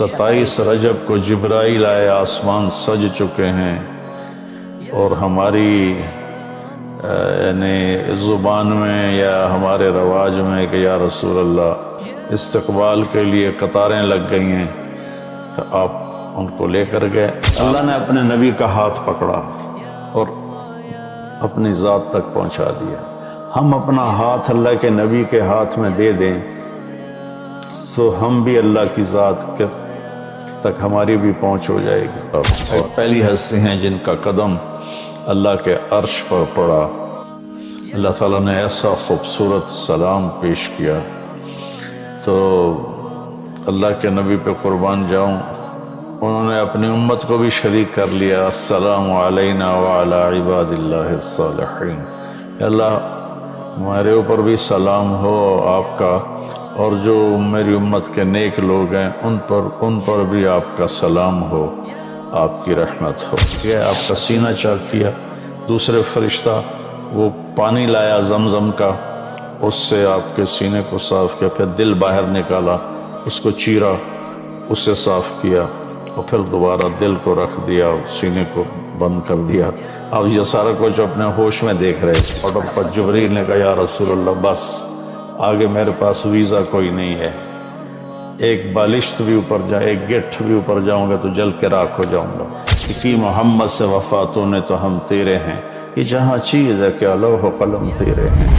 27 رجب کو جبرائیل آئے، آسمان سج چکے ہیں، اور ہماری یعنی زبان میں یا ہمارے رواج میں کہ یا رسول اللہ استقبال کے لیے قطاریں لگ گئی ہیں، آپ ان کو لے کر گئے۔ اللہ نے اپنے نبی کا ہاتھ پکڑا اور اپنی ذات تک پہنچا دیا۔ ہم اپنا ہاتھ اللہ کے نبی کے ہاتھ میں دے دیں تو ہم بھی اللہ کی ذات تک ہماری بھی پہنچ ہو جائے گی۔ اور پہلی ہستی ہیں جن کا قدم اللہ کے عرش پر پڑا۔ اللہ تعالیٰ نے ایسا خوبصورت سلام پیش کیا، تو اللہ کے نبی پہ قربان جاؤں، انہوں نے اپنی امت کو بھی شریک کر لیا۔ السلام علینا وعلی عباد اللہ الصالحین، اللہ ہمارے اوپر بھی سلام ہو آپ کا، اور جو میری امت کے نیک لوگ ہیں ان پر بھی آپ کا سلام ہو، آپ کی رحمت ہو۔ یہ آپ کا سینہ چاک کیا، دوسرے فرشتہ وہ پانی لایا زمزم کا، اس سے آپ کے سینے کو صاف کیا، پھر دل باہر نکالا، اس کو چیرا، اس سے صاف کیا، اور پھر دوبارہ دل کو رکھ دیا، سینے کو بند کر دیا۔ اب یہ سارا کچھ اپنے ہوش میں دیکھ رہے تھے۔ آرڈر پر جبریل نے کہا یا رسول اللہ بس آگے میرے پاس ویزا کوئی نہیں ہے، ایک بالشت بھی اوپر جائے، ایک گٹھ بھی اوپر جاؤں گا تو جل کے راکھ ہو جاؤں گا۔ کہ محمد سے وفاتوں نے تو ہم تیرے ہیں، یہ جہاں چیز ہے کہ لوح و قلم تیرے ہیں۔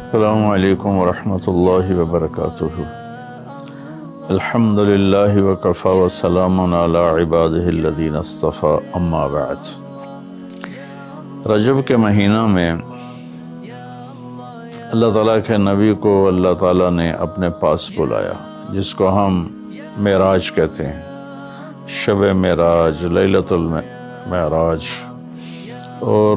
السلام علیکم ورحمۃ اللہ وبرکاتہ۔ الحمد للہ وکفی وسلام علی عبادہ الذین اصطفی، اما بعد۔ رجب کے مہینہ میں اللہ تعالیٰ کے نبی کو اللہ تعالیٰ نے اپنے پاس بلایا، جس کو ہم معراج کہتے ہیں، شب معراج، لیلۃ المعراج، اور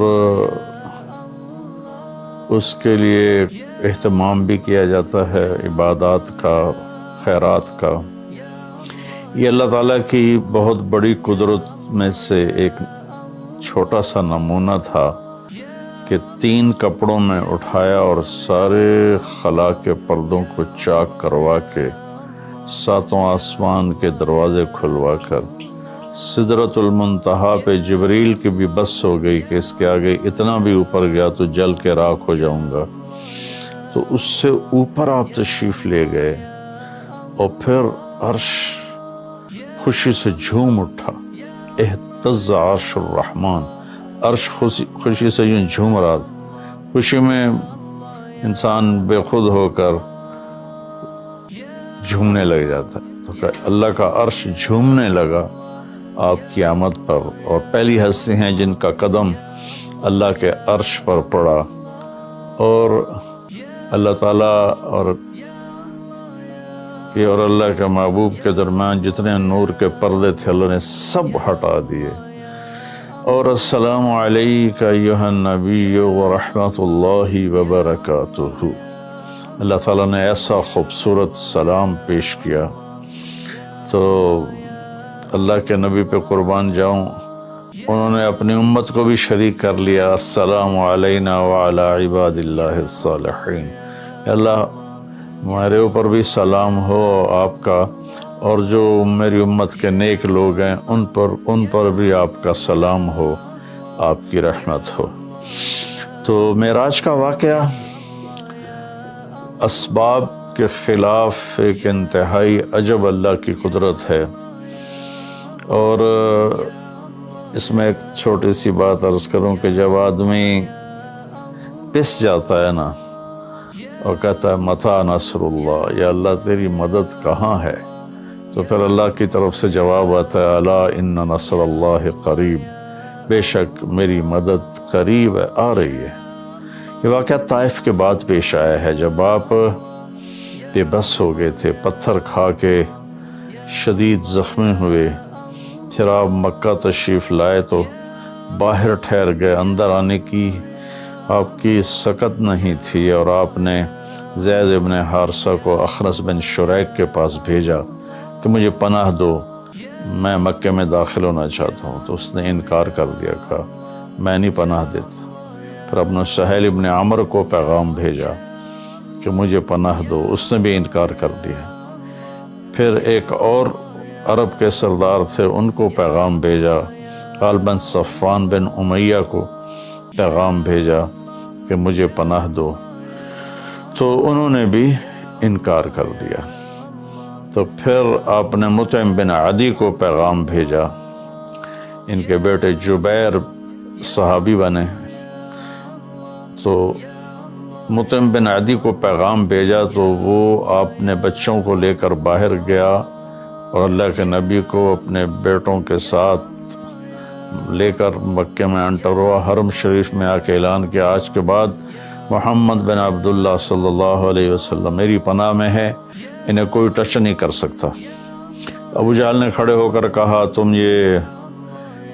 اس کے لیے اہتمام بھی کیا جاتا ہے، عبادات کا، خیرات کا۔ یہ اللہ تعالیٰ کی بہت بڑی قدرت میں سے ایک چھوٹا سا نمونہ تھا کہ 3 کپڑوں میں اٹھایا اور سارے خلا کے پردوں کو چاک کروا کے 7 آسمان کے دروازے کھلوا کر سدرۃ المنتہا پہ جبریل کی بھی بس ہو گئی کہ اس کے آگے اتنا بھی اوپر گیا تو جل کے راکھ ہو جاؤں گا، تو اس سے اوپر آپ تشریف لے گئے، اور پھر عرش خوشی سے جھوم اٹھا، اہتز عرش الرحمن، عرش خوشی سے یوں جھوم رہا تھا۔ خوشی میں انسان بے خود ہو کر جھومنے لگ جاتا ہے، تو اللہ کا عرش جھومنے لگا آپ کی آمد پر، اور پہلی ہستی ہیں جن کا قدم اللہ کے عرش پر پڑا، اور اللہ تعالیٰ اور اللہ کے محبوب کے درمیان جتنے نور کے پردے تھے اللہ نے سب ہٹا دیے، اور السلام علیک ایھا النبی ورحمۃ اللہ وبرکاتہ۔ اللہ تعالیٰ نے ایسا خوبصورت سلام پیش کیا، تو اللہ کے نبی پہ قربان جاؤں، انہوں نے اپنی امت کو بھی شریک کر لیا۔ السلام علینا وعلی عباد اللہ الصالحین، اللہ ہمارے اوپر بھی سلام ہو آپ کا، اور جو میری امت کے نیک لوگ ہیں ان پر بھی آپ کا سلام ہو، آپ کی رحمت ہو۔ تو معراج کا واقعہ اسباب کے خلاف ایک انتہائی عجب اللہ کی قدرت ہے، اور اس میں ایک چھوٹی سی بات عرض کروں کہ جب آدمی پس جاتا ہے نا اور کہتا ہے متی نصر اللہ، یا اللہ تیری مدد کہاں ہے، تو پھر اللہ کی طرف سے جواب آتا ہے الا ان نصر اللہ قریب، بے شک میری مدد قریب ہے، آ رہی ہے۔ یہ واقعہ طائف کے بعد پیش آیا ہے، جب آپ بے بس ہو گئے تھے، پتھر کھا کے شدید زخمی ہوئے، پھر آپ مکہ تشریف لائے تو باہر ٹھہر گئے، اندر آنے کی آپ کی سکت نہیں تھی، اور آپ نے زید ابن حارثہ کو اخنس بن شریک کے پاس بھیجا کہ مجھے پناہ دو، میں مکے میں داخل ہونا چاہتا ہوں، تو اس نے انکار کر دیا، کہا میں نہیں پناہ دیتا۔ پھر اپنے سہیل ابن عمر کو پیغام بھیجا کہ مجھے پناہ دو، اس نے بھی انکار کر دیا۔ پھر ایک اور عرب کے سردار تھے، ان کو پیغام بھیجا، غالباً صفوان بن امیہ کو پیغام بھیجا کہ مجھے پناہ دو، تو انہوں نے بھی انکار کر دیا۔ تو پھر آپ نے مطعم بن عدی کو پیغام بھیجا، ان کے بیٹے جبیر صحابی بنے، تو مطعم بن عدی کو پیغام بھیجا تو وہ اپنے بچوں کو لے کر باہر گیا اور اللہ کے نبی کو اپنے بیٹوں کے ساتھ لے کر مکے میں انٹر ہوا، حرم شریف میں آ کے اعلان کیا آج کے بعد محمد بن عبداللہ صلی اللہ علیہ وسلم میری پناہ میں ہے، انہیں کوئی ٹچ نہیں کر سکتا۔ ابو جہل نے کھڑے ہو کر کہا تم یہ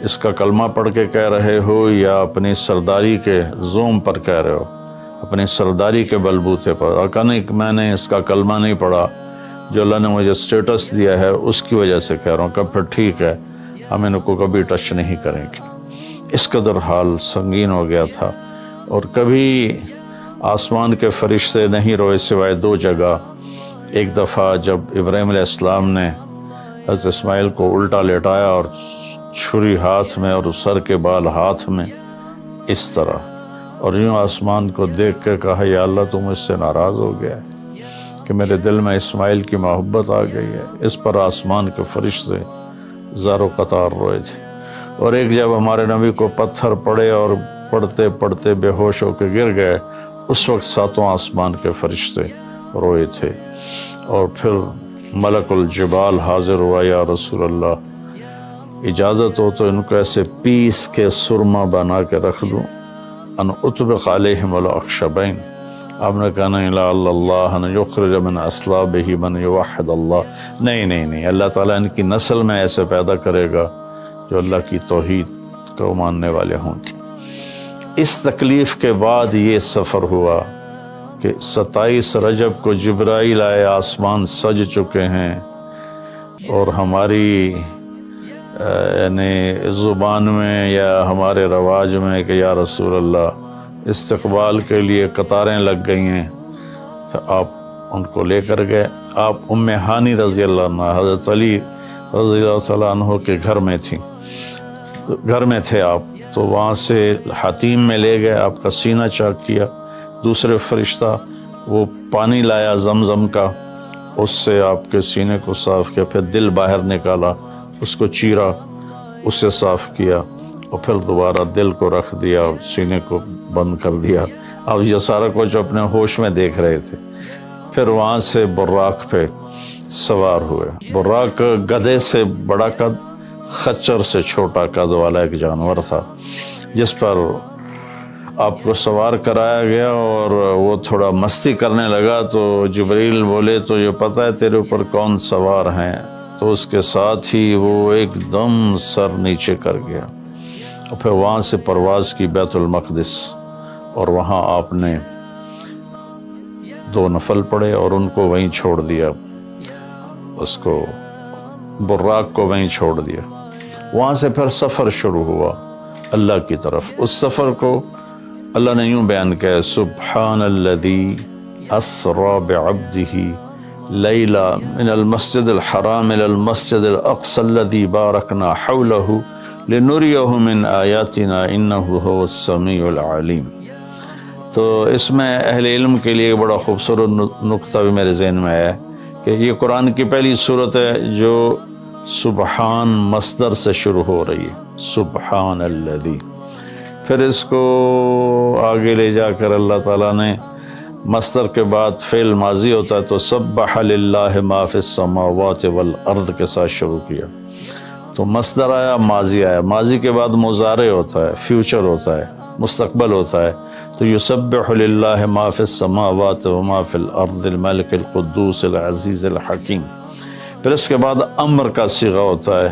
اس کا کلمہ پڑھ کے کہہ رہے ہو یا اپنی سرداری کے زوم پر کہہ رہے ہو، اپنی سرداری کے بلبوتے پر؟ اور کہا نہیں، میں نے اس کا کلمہ نہیں پڑھا، جو اللہ نے مجھے سٹیٹس دیا ہے اس کی وجہ سے کہہ رہا ہوں۔ کہ پھر ٹھیک ہے، ہم ان کو کبھی ٹچ نہیں کریں گے۔ اس قدر حال سنگین ہو گیا تھا، اور کبھی آسمان کے فرشتے نہیں روئے سوائے دو جگہ۔ ایک دفعہ جب ابراہیم علیہ السلام نے حضرت اسماعیل کو الٹا لیٹایا اور چھری ہاتھ میں اور سر کے بال ہاتھ میں اس طرح، اور یوں آسمان کو دیکھ کے کہا یا اللہ تو مجھ سے ناراض ہو گیا ہے کہ میرے دل میں اسماعیل کی محبت آ گئی ہے۔ اس پر آسمان کے فرشتے زار و قطار روئے تھے۔ اور ایک جب ہمارے نبی کو پتھر پڑے اور پڑھتے پڑھتے بے ہوش ہو کے گر گئے، اس وقت ساتوں آسمان کے فرشتے روئے تھے۔ اور پھر ملک الجبال حاضر ہوا، یا رسول اللہ اجازت ہو تو ان کو ایسے پیس کے سرما بنا کے رکھ دوں، ان اطبق علیہم الاخشبین۔ آپ نے کہا نہیں، لا اللہ ان یخرج من اصلابہ من یوحد اللہ، نہیں، اللہ تعالیٰ ان کی نسل میں ایسے پیدا کرے گا جو اللہ کی توحید کو ماننے والے ہوں گے۔ اس تکلیف کے بعد یہ سفر ہوا کہ 27 رجب کو جبرائیل آئے، آسمان سج چکے ہیں، اور ہماری یعنی زبان میں یا ہمارے رواج میں کہ یا رسول اللہ استقبال کے لیے قطاریں لگ گئی ہیں، آپ ان کو لے کر گئے۔ آپ ام ہانی رضی اللہ عنہ حضرت علی رضی اللہ تعالیٰ عنہ کے گھر میں تھے آپ، تو وہاں سے حتیم میں لے گئے، آپ کا سینہ چاک کیا۔ دوسرے فرشتہ وہ پانی لایا زمزم کا، اس سے آپ کے سینے کو صاف کیا، پھر دل باہر نکالا، اس کو چیرا، اسے صاف کیا، اور پھر دوبارہ دل کو رکھ دیا، سینے کو بند کر دیا۔ اب یہ سارا کچھ اپنے ہوش میں دیکھ رہے تھے۔ پھر وہاں سے براق پہ سوار ہوئے۔ براق گدھے سے بڑا قد، خچر سے چھوٹا قد والا ایک جانور تھا، جس پر آپ کو سوار کرایا گیا، اور وہ تھوڑا مستی کرنے لگا تو جبریل بولے تو یہ پتہ ہے تیرے اوپر کون سوار ہیں؟ تو اس کے ساتھ ہی وہ ایک دم سر نیچے کر گیا، اور پھر وہاں سے پرواز کی بیت المقدس، اور وہاں آپ نے 2 نفل پڑھے اور ان کو وہیں چھوڑ دیا، اس کو براق کو وہیں چھوڑ دیا۔ وہاں سے پھر سفر شروع ہوا اللہ کی طرف۔ اس سفر کو اللہ نے یوں بیان کیا، سبحان الذی اسری بعبدہ لیلا من المسجد الحرام الى المسجد الاقصى الذی بارکنا حولہ لنریہ من آیاتنا انہ هو السمیع العلیم۔ تو اس میں اہل علم کے لیے بڑا خوبصورت نقطہ بھی میرے ذہن میں ہے کہ یہ قرآن کی پہلی صورت ہے جو سبحان مصدر سے شروع ہو رہی ہے، سبحان الذی۔ پھر اس کو آگے لے جا کر اللہ تعالیٰ نے مصدر کے بعد فعل ماضی ہوتا ہے تو سبح للہ ما فی السماوات والارض کے ساتھ شروع کیا، تو مصدر آیا، ماضی آیا، ماضی کے بعد مضارع ہوتا ہے، فیوچر ہوتا ہے، مستقبل ہوتا ہے، تو یسبح للہ ما فی السماوات وما فی الارض الملک القدوس العزیز الحکیم۔ پھر اس کے بعد امر کا صیغہ ہوتا ہے،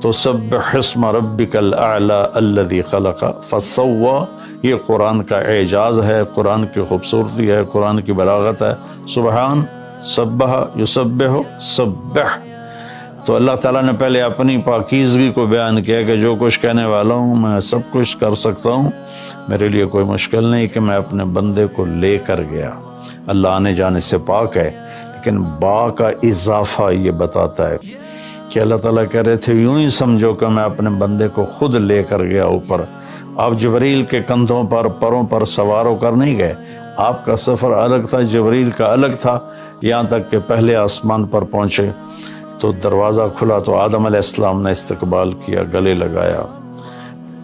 تو سبح اسم ربک الاعلی الذی خلق فسوی۔ یہ قرآن کا اعجاز ہے، قرآن کی خوبصورتی ہے، قرآن کی بلاغت ہے۔ سبحان، سبح، یسبح، سبح۔ تو اللہ تعالیٰ نے پہلے اپنی پاکیزگی کو بیان کیا کہ جو کچھ کہنے والا ہوں میں سب کچھ کر سکتا ہوں، میرے لیے کوئی مشکل نہیں کہ میں اپنے بندے کو لے کر گیا۔ اللہ آنے جانے سے پاک ہے، لیکن با کا اضافہ یہ بتاتا ہے کہ اللہ تعالیٰ کہہ رہے تھے یوں ہی سمجھو کہ میں اپنے بندے کو خود لے کر گیا اوپر۔ آپ جبریل کے کندھوں پر پروں پر سوار ہو کر نہیں گئے، آپ کا سفر الگ تھا، جبریل کا الگ تھا، یہاں تک کہ پہلے آسمان پر پہنچے تو دروازہ کھلا تو آدم علیہ السلام نے استقبال کیا، گلے لگایا۔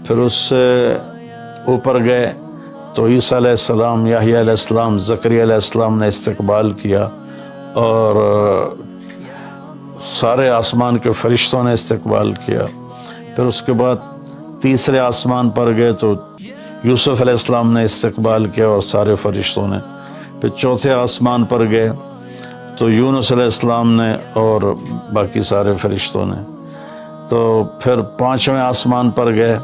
پھر اس سے اوپر گئے تو عیسیٰ علیہ السلام، یحییٰ علیہ السلام، زکریا علیہ السلام نے استقبال کیا، اور سارے آسمان کے فرشتوں نے استقبال کیا۔ پھر اس کے بعد تیسرے آسمان پر گئے تو یوسف علیہ السلام نے استقبال کیا اور سارے فرشتوں نے۔ پھر چوتھے آسمان پر گئے تو یونس علیہ السلام نے اور باقی سارے فرشتوں نے۔ تو پھر پانچویں آسمان پر گئے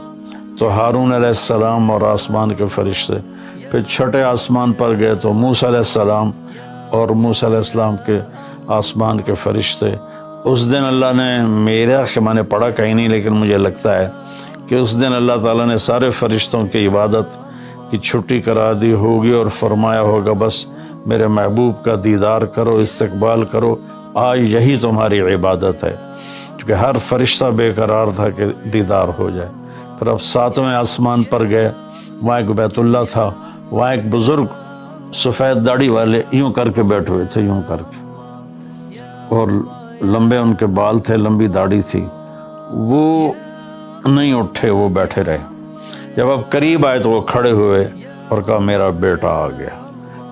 تو ہارون علیہ السلام اور آسمان کے فرشتے۔ پھر چھٹے آسمان پر گئے تو موسیٰ علیہ السلام اور موسیٰ علیہ السلام کے آسمان کے فرشتے۔ اس دن اللہ نے، میرا میں نے پڑھا کہیں نہیں لیکن مجھے لگتا ہے کہ اس دن اللہ تعالیٰ نے سارے فرشتوں کی عبادت کی چھٹی کرا دی ہوگی اور فرمایا ہوگا بس میرے محبوب کا دیدار کرو، استقبال کرو، آج یہی تمہاری عبادت ہے، کیونکہ ہر فرشتہ بے قرار تھا کہ دیدار ہو جائے۔ پھر اب ساتویں آسمان پر گئے، وہاں ایک بیت اللہ تھا، وہاں ایک بزرگ سفید داڑھی والے یوں کر کے بیٹھے ہوئے تھے، یوں کر کے، اور لمبے ان کے بال تھے، لمبی داڑھی تھی، وہ نہیں اٹھے، وہ بیٹھے رہے۔ جب اب قریب آئے تو وہ کھڑے ہوئے اور کہا میرا بیٹا آ گیا۔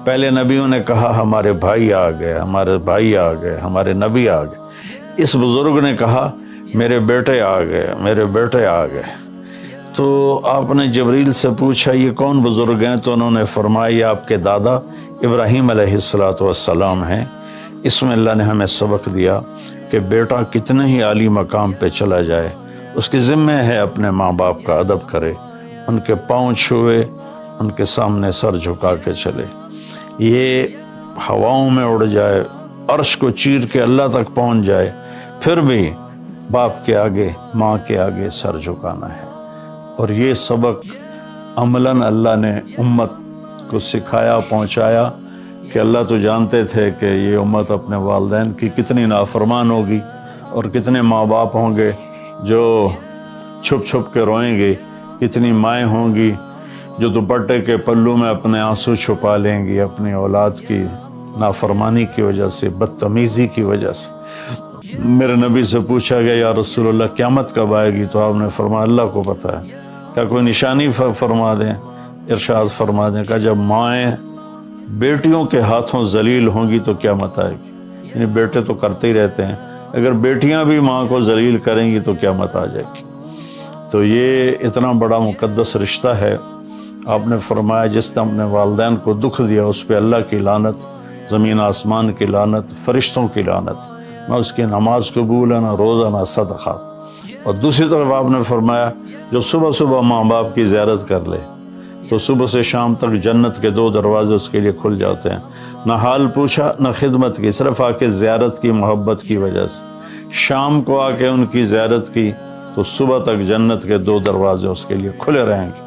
پہلے نبیوں نے کہا ہمارے بھائی آ گئے، ہمارے بھائی آ گئے، ہمارے نبی آ گئے۔ اس بزرگ نے کہا میرے بیٹے آ گئے، میرے بیٹے آ گئے۔ تو آپ نے جبریل سے پوچھا یہ کون بزرگ ہیں؟ تو انہوں نے فرمایا یہ آپ کے دادا ابراہیم علیہ السلام ہیں۔ اس میں اللہ نے ہمیں سبق دیا کہ بیٹا کتنے ہی عالی مقام پہ چلا جائے، اس کی ذمہ ہے اپنے ماں باپ کا ادب کرے، ان کے پاؤں چھوئے، ان کے سامنے سر جھکا کے چلے۔ یہ ہواؤں میں اڑ جائے، عرش کو چیر کے اللہ تک پہنچ جائے، پھر بھی باپ کے آگے، ماں کے آگے سر جھکانا ہے۔ اور یہ سبق عملاً اللہ نے امت کو سکھایا، پہنچایا کہ اللہ تو جانتے تھے کہ یہ امت اپنے والدین کی کتنی نافرمان ہوگی، اور کتنے ماں باپ ہوں گے جو چھپ چھپ کے روئیں گے، کتنی مائیں ہوں گی جو دوپٹے کے پلو میں اپنے آنسو چھپا لیں گی اپنی اولاد کی نافرمانی کی وجہ سے، بدتمیزی کی وجہ سے۔ میرے نبی سے پوچھا گیا یا رسول اللہ قیامت کب آئے گی؟ تو آپ نے فرمایا اللہ کو پتہ ہے، کیا کوئی نشانی فرما دیں؟ ارشاد فرما دیں کہ جب مائیں بیٹیوں کے ہاتھوں ذلیل ہوں گی تو قیامت آئے گی۔ یعنی بیٹے تو کرتے ہی رہتے ہیں، اگر بیٹیاں بھی ماں کو ذلیل کریں گی تو قیامت آ جائے گی۔ تو یہ اتنا بڑا مقدس رشتہ ہے۔ آپ نے فرمایا جس نے اپنے والدین کو دکھ دیا اس پہ اللہ کی لعنت، زمین آسمان کی لعنت، فرشتوں کی لعنت، نہ اس کی نماز قبول ہے، نہ روزہ، نہ صدقہ۔ اور دوسری طرف آپ نے فرمایا جو صبح صبح ماں باپ کی زیارت کر لے تو صبح سے شام تک جنت کے 2 دروازے اس کے لیے کھل جاتے ہیں۔ نہ حال پوچھا نہ خدمت کی، صرف آ کے زیارت کی محبت کی وجہ سے۔ شام کو آ کے ان کی زیارت کی تو صبح تک جنت کے 2 دروازے اس کے لیے کھلے رہیں گے۔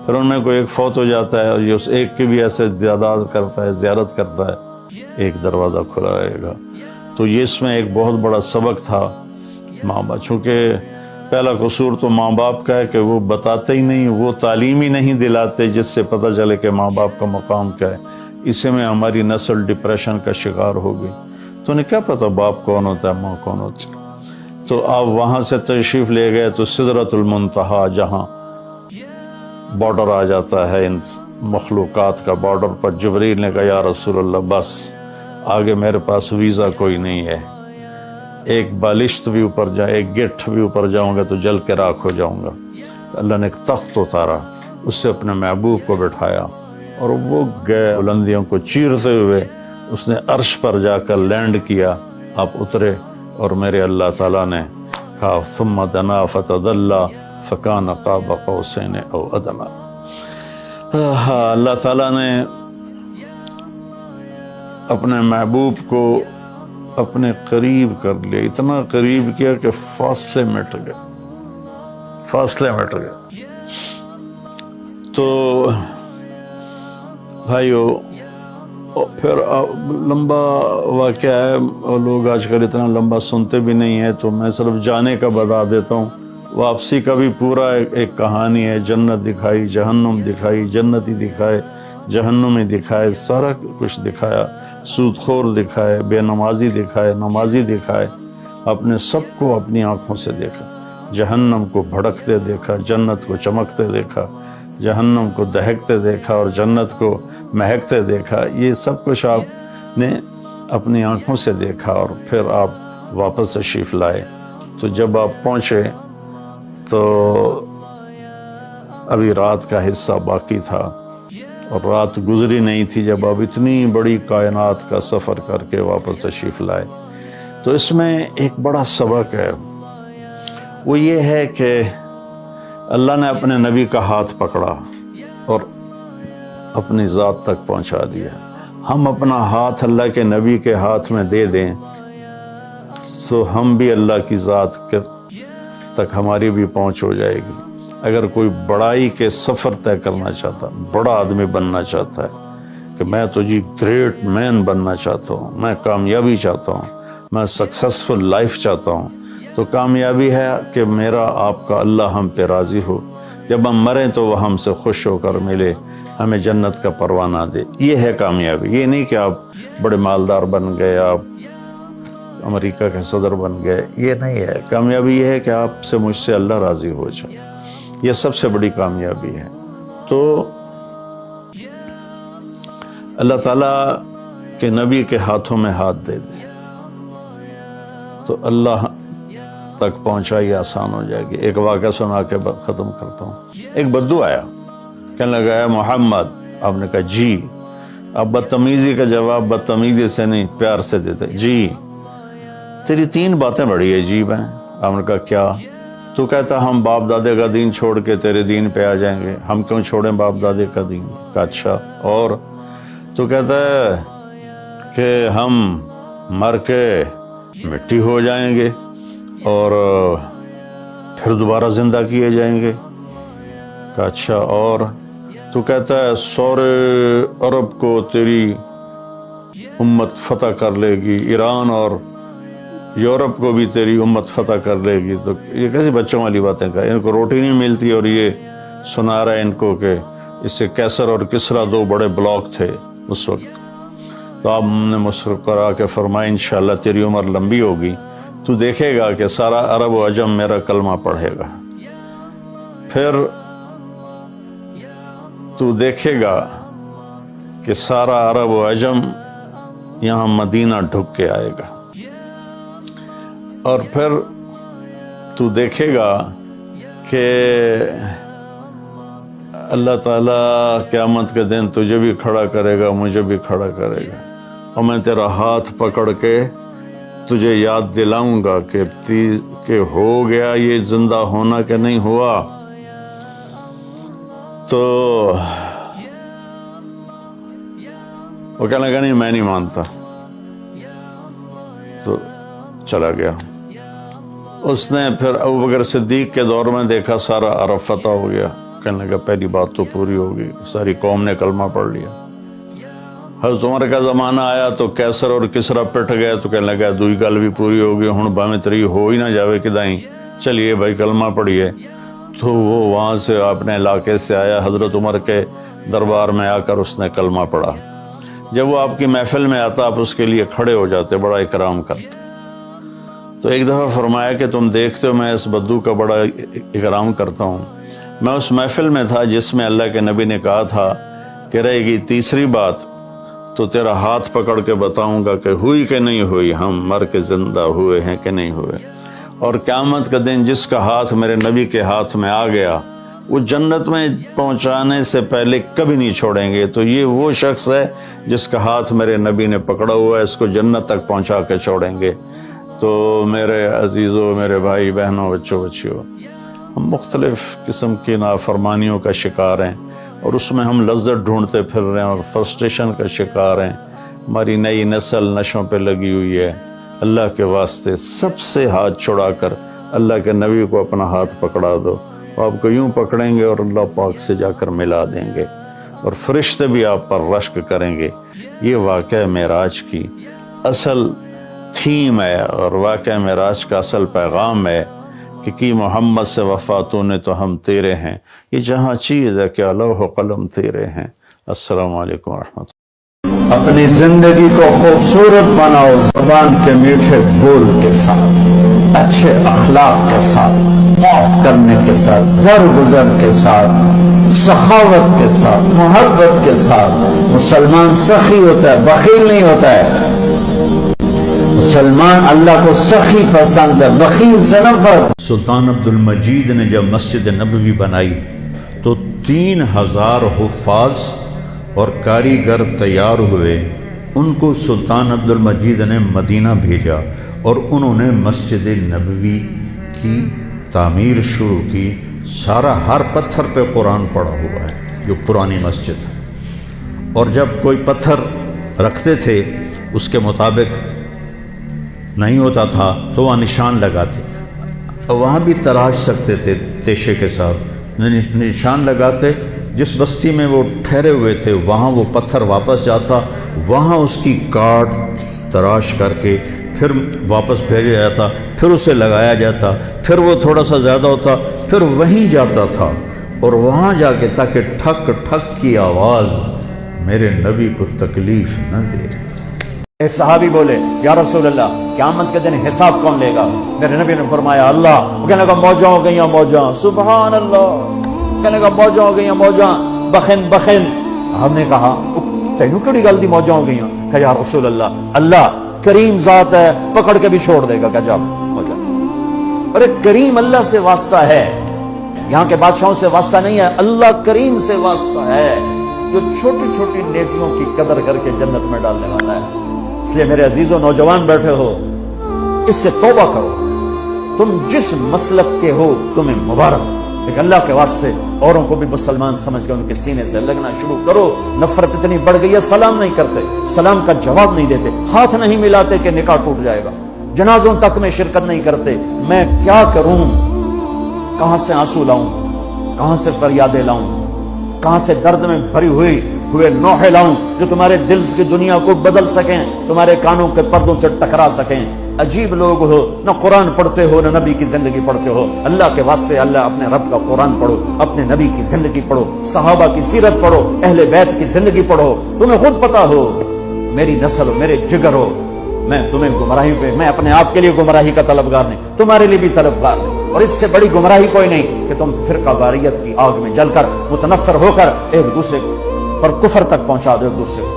پھر ان میں کوئی ایک فوت ہو جاتا ہے اور یہ اس ایک کی بھی ایسے تعداد کرتا ہے، زیارت کرتا ہے، ایک دروازہ کھلا رہے گا۔ تو یہ اس میں ایک بہت بڑا سبق تھا ماں باپ، چونکہ پہلا قصور تو ماں باپ کا ہے کہ وہ بتاتے ہی نہیں، وہ تعلیم ہی نہیں دلاتے جس سے پتہ چلے کہ ماں باپ کا مقام کیا ہے۔ اسی میں ہماری نسل ڈپریشن کا شکار ہو گئی۔ تو انہیں کیا پتہ باپ کون ہوتا ہے، ماں کون ہوتی ہے؟ تو آپ وہاں سے تشریف لے گئے تو سدرۃ المنتہا، جہاں بارڈر آ جاتا ہے ان مخلوقات کا، بارڈر پر جبریل نے کہا یا رسول اللہ بس آگے میرے پاس ویزا کوئی نہیں ہے، ایک بالشت بھی اوپر جائے، ایک گٹھ بھی اوپر جاؤں گا تو جل کے راکھ ہو جاؤں گا۔ اللہ نے ایک تخت اتارا، اس سے اپنے محبوب کو بٹھایا اور وہ گئے بلندیوں کو چیرتے ہوئے، اس نے عرش پر جا کر لینڈ کیا، آپ اترے اور میرے اللہ تعالیٰ نے کہا ثم دنا فتدلی فکان قاب قوسین او ادنی۔ اللہ تعالیٰ نے اپنے محبوب کو اپنے قریب کر لیا، اتنا قریب کیا کہ فاصلے مٹ گئے، فاصلے مٹ گئے۔ تو بھائیو پھر لمبا واقعہ ہے، اور لوگ آج کل اتنا لمبا سنتے بھی نہیں ہیں، تو میں صرف جانے کا بتا دیتا ہوں۔ واپسی کا بھی پورا ایک کہانی ہے، جنت دکھائی، جہنم دکھائی، جنتی دکھائے، جہنمی دکھائے، سارا کچھ دکھایا، سود خور دکھائے، بے نمازی دکھائے، نمازی دکھائے، اپنے سب کو اپنی آنکھوں سے دیکھا، جہنم کو بھڑکتے دیکھا، جنت کو چمکتے دیکھا، جہنم کو دہکتے دیکھا اور جنت کو مہکتے دیکھا۔ یہ سب کچھ آپ نے اپنی آنکھوں سے دیکھا، اور پھر آپ واپس تشریف لائے۔ تو جب آپ پہنچے تو ابھی رات کا حصہ باقی تھا، اور رات گزری نہیں تھی جب آپ اتنی بڑی کائنات کا سفر کر کے واپس تشریف لائے۔ تو اس میں ایک بڑا سبق ہے، وہ یہ ہے کہ اللہ نے اپنے نبی کا ہاتھ پکڑا اور اپنی ذات تک پہنچا دیا۔ ہم اپنا ہاتھ اللہ کے نبی کے ہاتھ میں دے دیں تو ہم بھی اللہ کی ذات تک ہماری بھی پہنچ ہو جائے گی۔ اگر کوئی بڑائی کے سفر طے کرنا چاہتا، بڑا آدمی بننا چاہتا ہے کہ میں تو جی گریٹ مین بننا چاہتا ہوں، میں کامیابی چاہتا ہوں، میں سکسیسفل لائف چاہتا ہوں، تو کامیابی ہے کہ میرا آپ کا اللہ ہم پہ راضی ہو، جب ہم مریں تو وہ ہم سے خوش ہو کر ملے، ہمیں جنت کا پروانہ دے۔ یہ ہے کامیابی۔ یہ نہیں کہ آپ بڑے مالدار بن گئے، آپ امریکہ کے صدر بن گئے، یہ نہیں ہے کامیابی۔ یہ ہے کہ آپ سے مجھ سے اللہ راضی ہو جائے، یہ سب سے بڑی کامیابی ہے۔ تو اللہ تعالیٰ کے نبی کے ہاتھوں میں ہاتھ دے دے تو اللہ تک پہنچائی آسان ہو جائے گی۔ ایک واقعہ سنا کے ختم کرتا ہوں۔ ایک بدو آیا، کہنے لگا ہے محمد، آپ نے کہا جی۔ اب بدتمیزی کا جواب بدتمیزی سے نہیں، پیار سے دیتے، جی تیری 3 باتیں بڑی عجیب ہیں۔ آپ نے کہا کیا؟ تو کہتا ہم باپ دادے کا دین چھوڑ کے تیرے دین پہ آ جائیں گے۔ ہم کیوں چھوڑیں باپ دادے کا دین؟ کہا اچھا، اور؟ تو کہتا ہے کہ ہم مر کے مٹی ہو جائیں گے اور پھر دوبارہ زندہ کیے جائیں گے۔ کہا اچھا، اور؟ تو کہتا ہے سورے عرب کو تیری امت فتح کر لے گی، ایران اور یورپ کو بھی تیری امت فتح کر لے گی۔ تو یہ کیسی بچوں والی باتیں کہا، ان کو روٹی نہیں ملتی، اور یہ سنا رہا ہے ان کو کہ اس سے کیسر اور کسرا 2 بڑے بلاک تھے اس وقت۔ تو آپ نے مسکرا کے فرمایا انشاءاللہ تیری عمر لمبی ہوگی، تو دیکھے گا کہ سارا عرب و عجم میرا کلمہ پڑھے گا، پھر تو دیکھے گا کہ سارا عرب و عجم یہاں مدینہ ڈھک کے آئے گا، اور پھر تو دیکھے گا کہ اللہ تعالیٰ قیامت کے دن تجھے بھی کھڑا کرے گا، مجھے بھی کھڑا کرے گا، اور میں تیرا ہاتھ پکڑ کے تجھے یاد دلاؤں گا کہ ہو گیا یہ زندہ ہونا کہ نہیں ہوا۔ تو وہ کہنے لگا نہیں میں نہیں مانتا، تو چلا گیا۔ اس نے پھر ابوبکر صدیق کے دور میں دیکھا سارا عرب فتح ہو گیا، کہنے لگا پہلی بات تو پوری ہوگی، ساری قوم نے کلمہ پڑھ لیا۔ حضرت عمر کا زمانہ آیا تو کیسر اور کسرا پٹ گئے، تو کہنے لگا دوئی گل بھی پوری ہوگی، ہن باویں تری ہو ہی نہ جاوے کدائیں، چلیے بھائی کلمہ پڑھیے۔ تو وہ وہاں سے اپنے علاقے سے آیا، حضرت عمر کے دربار میں آ کر اس نے کلمہ پڑھا۔ جب وہ آپ کی محفل میں آتا آپ اس کے لیے کھڑے ہو جاتے، بڑا اکرام کرتے۔ تو ایک دفعہ فرمایا کہ تم دیکھتے ہو میں اس بدو کا بڑا اکرام کرتا ہوں، میں اس محفل میں تھا جس میں اللہ کے نبی نے کہا تھا کہ رہے گی تیسری بات تو تیرا ہاتھ پکڑ کے بتاؤں گا کہ ہوئی کہ نہیں ہوئی، ہم مر کے زندہ ہوئے ہیں کہ نہیں ہوئے، اور قیامت کا دن جس کا ہاتھ میرے نبی کے ہاتھ میں آ گیا وہ جنت میں پہنچانے سے پہلے کبھی نہیں چھوڑیں گے۔ تو یہ وہ شخص ہے جس کا ہاتھ میرے نبی نے پکڑا ہوا ہے، اس کو جنت تک پہنچا کے چھوڑیں گے۔ تو میرے عزیزوں، میرے بھائی بہنوں، بچوں بچیوں، ہم مختلف قسم کی نافرمانیوں کا شکار ہیں، اور اس میں ہم لذت ڈھونڈتے پھر رہے ہیں اور فرسٹریشن کا شکار ہیں۔ ہماری نئی نسل نشوں پہ لگی ہوئی ہے، اللہ کے واسطے سب سے ہاتھ چھڑا کر اللہ کے نبی کو اپنا ہاتھ پکڑا دو، آپ کو یوں پکڑیں گے اور اللہ پاک سے جا کر ملا دیں گے، اور فرشتے بھی آپ پر رشک کریں گے۔ یہ واقعہ معراج کی اصل تھیم ہے، اور واقعہ معراج کا اصل پیغام ہے کہ محمد سے وفاتوں نے تو ہم تیرے ہیں۔ یہ جہاں چیز ہے کہ لوح و قلم تیرے ہیں۔ السلام علیکم ورحمۃ اللہ۔ اپنی زندگی کو خوبصورت بناؤ، زبان کے میٹھے بول کے ساتھ، اچھے اخلاق کے ساتھ، معاف کرنے کے ساتھ، درگزر کے ساتھ، سخاوت کے ساتھ، محبت کے ساتھ۔ مسلمان سخی ہوتا ہے، بخیل نہیں ہوتا ہے۔ مسلمان اللہ کو سخی پسند ہے، بخیل سے نفرت۔ سلطان عبد المجید نے جب مسجد نبوی بنائی تو 3000 حفاظ اور کاریگر تیار ہوئے، ان کو سلطان عبد المجید نے مدینہ بھیجا اور انہوں نے مسجد نبوی کی تعمیر شروع کی۔ ہر پتھر پہ قرآن پڑا ہوا ہے، جو پرانی مسجد ہے، اور جب کوئی پتھر رکھتے تھے اس کے مطابق نہیں ہوتا تھا تو وہ نشان لگاتے، وہاں بھی تراش سکتے تھے تیشے کے ساتھ، نشان لگاتے۔ جس بستی میں وہ ٹھہرے ہوئے تھے وہاں وہ پتھر واپس جاتا، وہاں اس کی کاٹ تراش کر کے پھر واپس بھیجا جاتا، پھر اسے لگایا جاتا، پھر وہ تھوڑا سا زیادہ ہوتا، پھر وہیں جاتا تھا، اور وہاں جا کے تاکہ ٹھک ٹھک کی آواز میرے نبی کو تکلیف نہ دے۔ ایک صحابی بولے، یا رسول اللہ، قیامت کے دن حساب کون لے گا؟ میرے نبی نے فرمایا اللہ۔ وہ کہنے لگا موجاں ہو گئیں موجاں، سبحان اللہ، کہنے لگا موجاں ہو گئیں موجاں، بخن بخن۔ ہم نے کہا تینوں کیڑی گل دی موجاں ہو گئیں؟ کہ یا رسول اللہ، اللہ کریم ذات ہے، پکڑ کے بھی چھوڑ دے گا، کہ جا موجاں۔ ارے کریم اللہ سے واسطہ ہے، یہاں کے بادشاہوں سے واسطہ نہیں ہے، اللہ کریم سے واسطہ ہے، جو چھوٹی چھوٹی نیکیوں کی قدر کر کے جنت میں ڈالنے والا ہے۔ اس لیے میرے عزیزوں، نوجوان بیٹھے ہو، اس سے توبہ کرو۔ تم جس مسلک کے ہو تمہیں مبارک، لیکن اللہ کے واسطے اوروں کو بھی مسلمان سمجھ کے ان کے سینے سے لگنا شروع کرو۔ نفرت اتنی بڑھ گئی ہے، سلام نہیں کرتے، سلام کا جواب نہیں دیتے، ہاتھ نہیں ملاتے کہ نکاح ٹوٹ جائے گا، جنازوں تک میں شرکت نہیں کرتے۔ میں کیا کروں؟ کہاں سے آنسو لاؤں؟ کہاں سے فریادیں لاؤں؟ کہاں سے درد میں بھری ہوئے نوحے لاؤں جو تمہارے دل کی دنیا کو بدل سکیں، تمہارے کانوں کے پردوں سے ٹکرا سکیں؟ عجیب لوگ ہو، نہ قرآن پڑھتے ہو نہ نبی کی زندگی پڑھتے ہو۔ اللہ کے واسطے اللہ اپنے رب کا قرآن پڑھو، اپنے نبی کی زندگی پڑھو، صحابہ کی سیرت پڑھو، اہل بیت کی زندگی پڑھو۔ تمہیں خود پتا ہو، میری نسل ہو، میرے جگر ہو، میں تمہیں گمراہی پہ، میں اپنے آپ کے لیے گمراہی کا طلبگار نہیں، تمہارے لیے بھی طلبگار نہیں، اور اس سے بڑی گمراہی کوئی نہیں کہ تم فرقہ واریت کی آگ میں جل کر متنفر ہو کر ایک دوسرے پر کفر تک پہنچا دو، ایک دوسرے کو۔